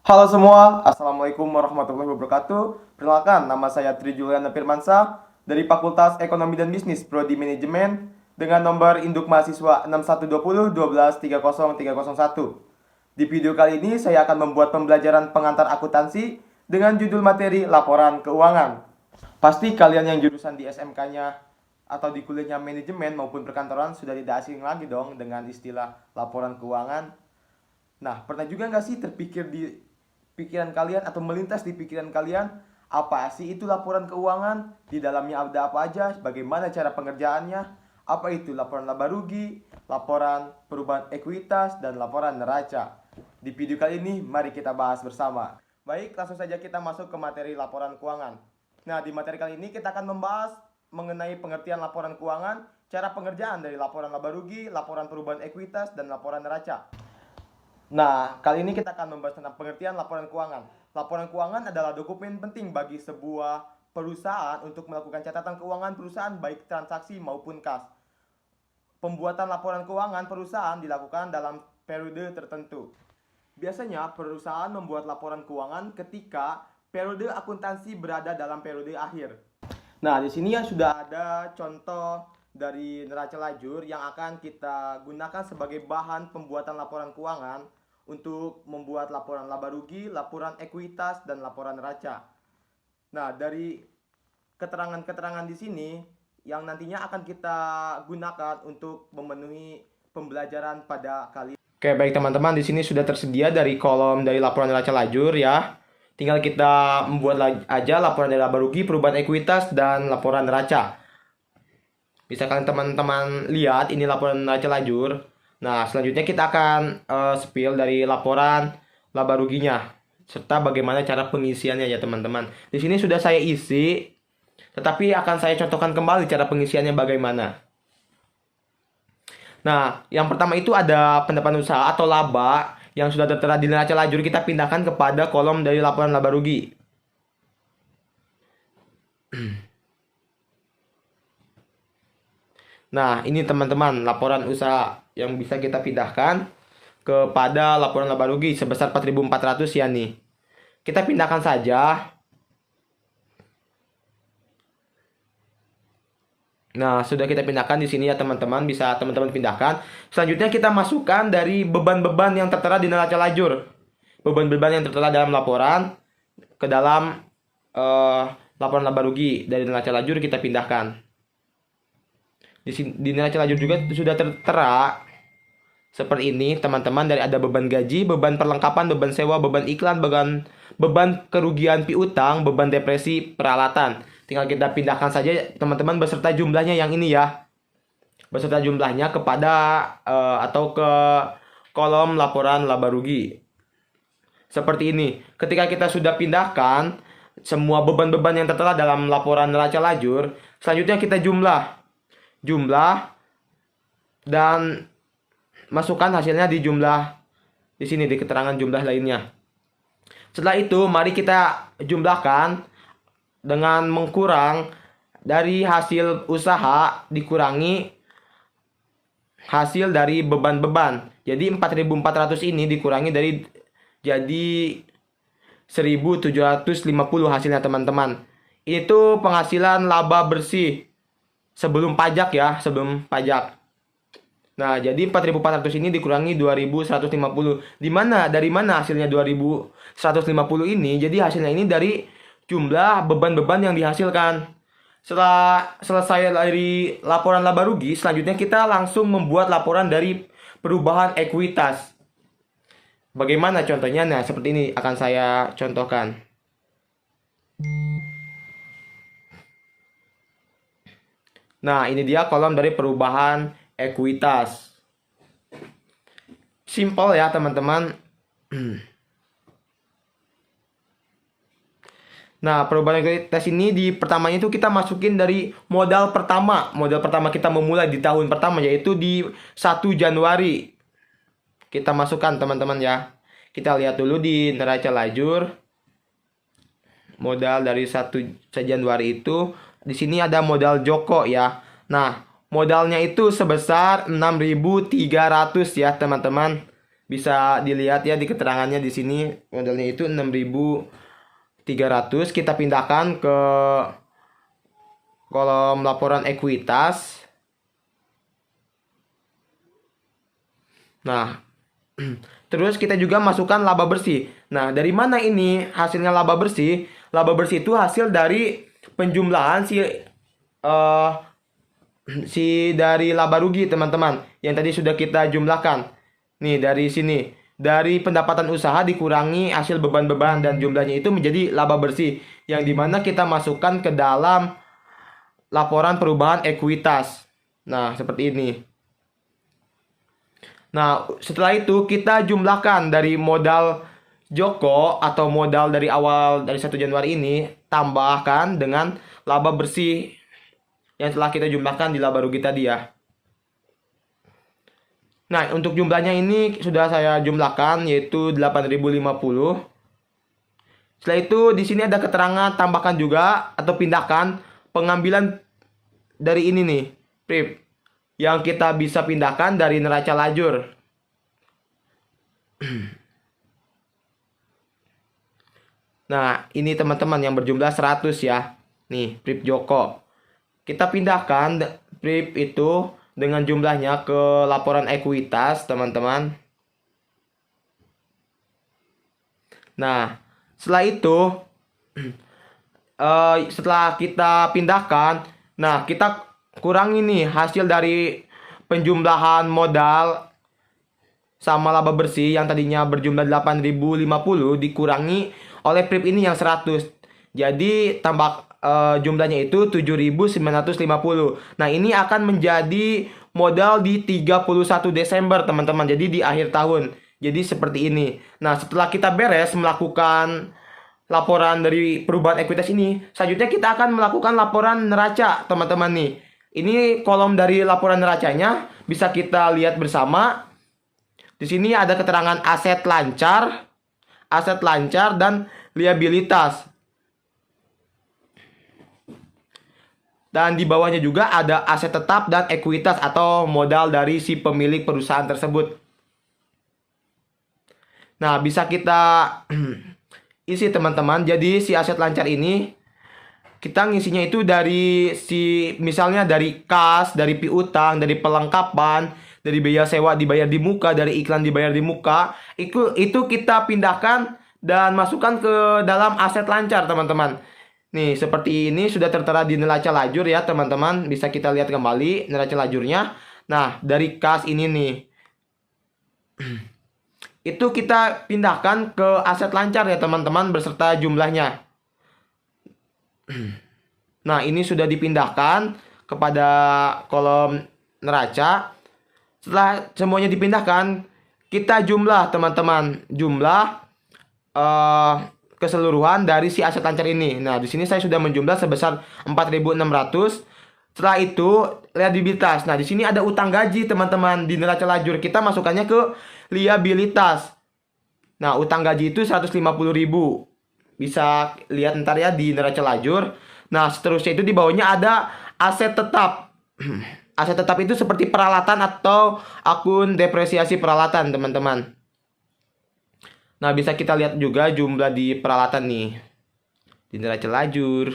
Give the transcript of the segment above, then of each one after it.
Halo semua, Assalamualaikum warahmatullahi wabarakatuh. Perkenalkan, nama saya Tri Juliana Firmansa dari Fakultas Ekonomi dan Bisnis Prodi Manajemen dengan nomor induk mahasiswa 612012130301. Di video kali ini saya akan membuat pembelajaran pengantar akuntansi dengan judul materi laporan keuangan. Pasti kalian yang jurusan di SMK-nya atau di kuliahnya manajemen maupun perkantoran sudah tidak asing lagi dong dengan istilah laporan keuangan. Nah, pernah juga nggak sih terpikir di pikiran kalian atau melintas di pikiran kalian, apa sih itu laporan keuangan? Di dalamnya ada apa aja? Bagaimana cara pengerjaannya? Apa itu laporan laba rugi, laporan perubahan ekuitas, dan laporan neraca? Di video kali ini, mari kita bahas bersama. Baik, langsung saja kita masuk ke materi laporan keuangan. Nah, di materi kali ini kita akan membahas mengenai pengertian laporan keuangan, cara pengerjaan dari laporan laba rugi, laporan perubahan ekuitas, dan laporan neraca. Nah, kali ini kita akan membahas tentang pengertian laporan keuangan. Laporan keuangan adalah dokumen penting bagi sebuah perusahaan untuk melakukan catatan keuangan perusahaan baik transaksi maupun kas. Pembuatan laporan keuangan perusahaan dilakukan dalam periode tertentu. Biasanya perusahaan membuat laporan keuangan ketika periode akuntansi berada dalam periode akhir. Nah, di sini sudah ada contoh dari neraca lajur yang akan kita gunakan sebagai bahan pembuatan laporan keuangan untuk membuat laporan laba rugi, laporan ekuitas, dan laporan neraca. Nah, dari keterangan-keterangan di sini yang nantinya akan kita gunakan untuk memenuhi pembelajaran pada kali ini. Oke, baik teman-teman, di sini sudah tersedia dari kolom dari laporan neraca lajur ya. Tinggal kita membuat aja laporan dari laba rugi, perubahan ekuitas, dan laporan neraca. Bisa kalian teman-teman lihat ini laporan neraca lajur. Nah, selanjutnya kita akan spill dari laporan laba ruginya serta bagaimana cara pengisiannya ya teman-teman. Di sini sudah saya isi, tetapi akan saya contohkan kembali cara pengisiannya bagaimana. Nah, yang pertama itu ada pendapatan usaha atau laba yang sudah tertera di neraca lajur, kita pindahkan kepada kolom dari laporan laba rugi. Nah, ini teman-teman laporan usaha yang bisa kita pindahkan kepada laporan laba rugi sebesar 4.400 ya nih. Kita pindahkan saja. Nah, sudah kita pindahkan di sini ya teman-teman, bisa teman-teman pindahkan. Selanjutnya kita masukkan dari beban-beban yang tertera di neraca lajur. Beban-beban yang tertera dalam laporan ke dalam laporan laba rugi dari neraca lajur kita pindahkan. Di neraca lajur juga sudah tertera seperti ini teman-teman, dari ada beban gaji, beban perlengkapan, beban sewa, beban iklan, beban kerugian piutang, beban depresi peralatan. Tinggal kita pindahkan saja teman-teman beserta jumlahnya yang ini ya. Beserta jumlahnya kepada atau ke kolom laporan laba rugi. Seperti ini. Ketika kita sudah pindahkan semua beban-beban yang tertera dalam laporan neraca lajur, selanjutnya kita jumlah dan masukkan hasilnya di jumlah di sini, di keterangan jumlah lainnya. Setelah itu mari kita jumlahkan dengan mengkurang dari hasil usaha dikurangi hasil dari beban-beban. Jadi 4.400 ini dikurangi dari jadi 1.750 hasilnya teman-teman. Itu penghasilan laba bersih sebelum pajak ya, sebelum pajak. Nah, jadi 4.400 ini dikurangi 2.150. Dari mana hasilnya 2.150 ini? Jadi hasilnya ini dari jumlah beban-beban yang dihasilkan. Setelah selesai dari laporan laba rugi, selanjutnya kita langsung membuat laporan dari perubahan ekuitas. Bagaimana contohnya? Nah, seperti ini akan saya contohkan. Nah, ini dia kolom dari perubahan ekuitas. Simple ya, teman-teman. Nah, perubahan ekuitas ini di pertamanya itu kita masukin dari modal pertama. Modal pertama kita memulai di tahun pertama, yaitu di 1 Januari. Kita masukkan, teman-teman ya. Kita lihat dulu di neraca lajur. Modal dari 1 Januari itu, di sini ada modal Joko ya. Nah, modalnya itu sebesar 6.300 ya, teman-teman. Bisa dilihat ya di keterangannya di sini, modalnya itu 6.300. Kita pindahkan ke kolom laporan ekuitas. Nah, terus kita juga masukkan laba bersih. Nah, dari mana ini hasilnya laba bersih? Laba bersih itu hasil dari penjumlahan si dari laba rugi, teman-teman, yang tadi sudah kita jumlahkan. Nih, dari sini. Dari pendapatan usaha dikurangi hasil beban-beban dan jumlahnya itu menjadi laba bersih, yang dimana kita masukkan ke dalam laporan perubahan ekuitas. Nah, seperti ini. Nah, setelah itu kita jumlahkan dari modal Joko atau modal dari awal dari 1 Januari ini, tambahkan dengan laba bersih yang telah kita jumlahkan di laba rugi tadi ya. Nah, untuk jumlahnya ini sudah saya jumlahkan, yaitu 8.050. Setelah itu di sini ada keterangan tambahkan juga atau pindahkan pengambilan dari ini nih, PRIP, yang kita bisa pindahkan dari neraca lajur. Nah, ini teman-teman yang berjumlah 100 ya. Nih, PRIP Joko. Kita pindahkan PRIP itu dengan jumlahnya ke laporan ekuitas, teman-teman. Nah, setelah itu setelah kita pindahkan, nah kita kurangi nih hasil dari penjumlahan modal sama laba bersih yang tadinya berjumlah 8.050 dikurangi oleh PRIP ini yang 100. Jadi tambah jumlahnya itu 7.950. Nah, ini akan menjadi modal di 31 Desember, teman-teman. Jadi di akhir tahun. Jadi seperti ini. Nah, setelah kita beres melakukan laporan dari perubahan ekuitas ini, selanjutnya kita akan melakukan laporan neraca, teman-teman nih. Ini kolom dari laporan neracanya bisa kita lihat bersama. Di sini ada keterangan aset lancar dan liabilitas. Dan di bawahnya juga ada aset tetap dan ekuitas atau modal dari si pemilik perusahaan tersebut. Nah, bisa kita isi, teman-teman. Jadi si aset lancar ini kita ngisinya itu dari misalnya dari kas, dari piutang, dari pelengkapan, dari biaya sewa dibayar di muka, dari iklan dibayar di muka. Itu kita pindahkan dan masukkan ke dalam aset lancar, teman-teman. Nih, seperti ini sudah tertera di neraca lajur ya, teman-teman. Bisa kita lihat kembali neraca lajurnya. Nah, dari kas ini nih. Itu kita pindahkan ke aset lancar ya, teman-teman, beserta jumlahnya. Nah, ini sudah dipindahkan kepada kolom neraca. Setelah semuanya dipindahkan, kita jumlah, teman-teman. Jumlah keseluruhan dari si aset lancar ini. Nah, di sini saya sudah menjumlah sebesar 4.600. Setelah itu, liabilitas. Nah, di sini ada utang gaji, teman-teman. Di neraca lajur kita masukkannya ke liabilitas. Nah, utang gaji itu 150.000. Bisa lihat ntar ya di neraca lajur. Nah, seterusnya itu di bawahnya ada aset tetap. Aset tetap itu seperti peralatan atau akun depresiasi peralatan, teman-teman. Nah, bisa kita lihat juga jumlah di peralatan nih. Di neraca lajur.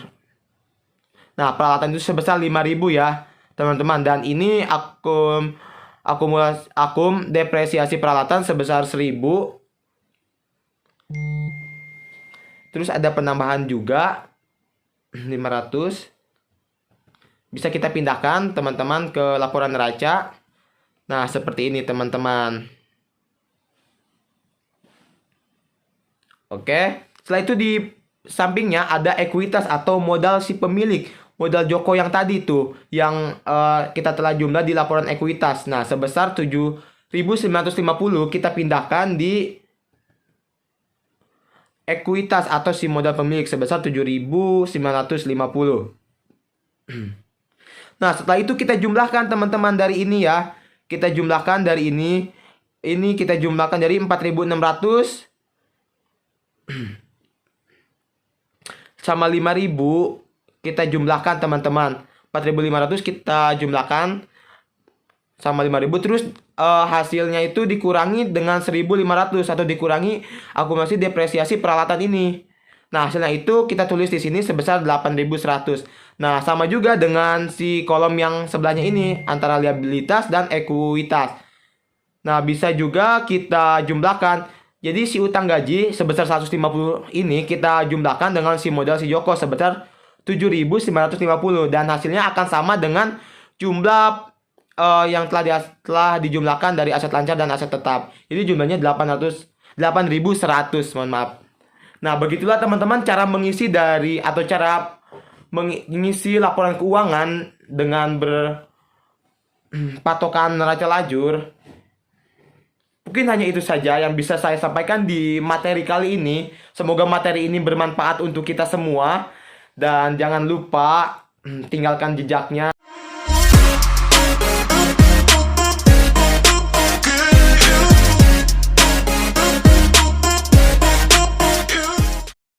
Nah, peralatan itu sebesar 5.000 ya, teman-teman. Dan ini akun depresiasi peralatan sebesar 1.000. Terus ada penambahan juga 500. Bisa kita pindahkan, teman-teman, ke laporan neraca. Nah, seperti ini, teman-teman. Oke, setelah itu di sampingnya ada ekuitas atau modal si pemilik. modal Joko yang tadi tuh, yang kita telah jumlah di laporan ekuitas. Nah, sebesar 7.950 kita pindahkan di ekuitas atau si modal pemilik sebesar 7.950. Nah, setelah itu kita jumlahkan teman-teman dari ini ya. Kita jumlahkan dari ini. Ini kita jumlahkan dari 4.600 sama 5.000 kita jumlahkan teman-teman. 4.500 kita jumlahkan sama 5.000, terus hasilnya itu dikurangi dengan 1.500 atau dikurangi akumulasi depresiasi peralatan ini. Nah, hasilnya itu kita tulis di sini sebesar 8.100. Nah, sama juga dengan si kolom yang sebelahnya ini antara liabilitas dan ekuitas. Nah, bisa juga kita jumlahkan. Jadi si utang gaji sebesar 150 ini kita jumlahkan dengan si modal si Joko sebesar 7.950 dan hasilnya akan sama dengan jumlah yang telah dijumlahkan dari aset lancar dan aset tetap. Jadi jumlahnya 8.100, mohon maaf. Nah, begitulah teman-teman cara mengisi cara mengisi laporan keuangan dengan berpatokan neraca lajur. Mungkin hanya itu saja yang bisa saya sampaikan di materi kali ini. Semoga materi ini bermanfaat untuk kita semua. Dan jangan lupa tinggalkan jejaknya.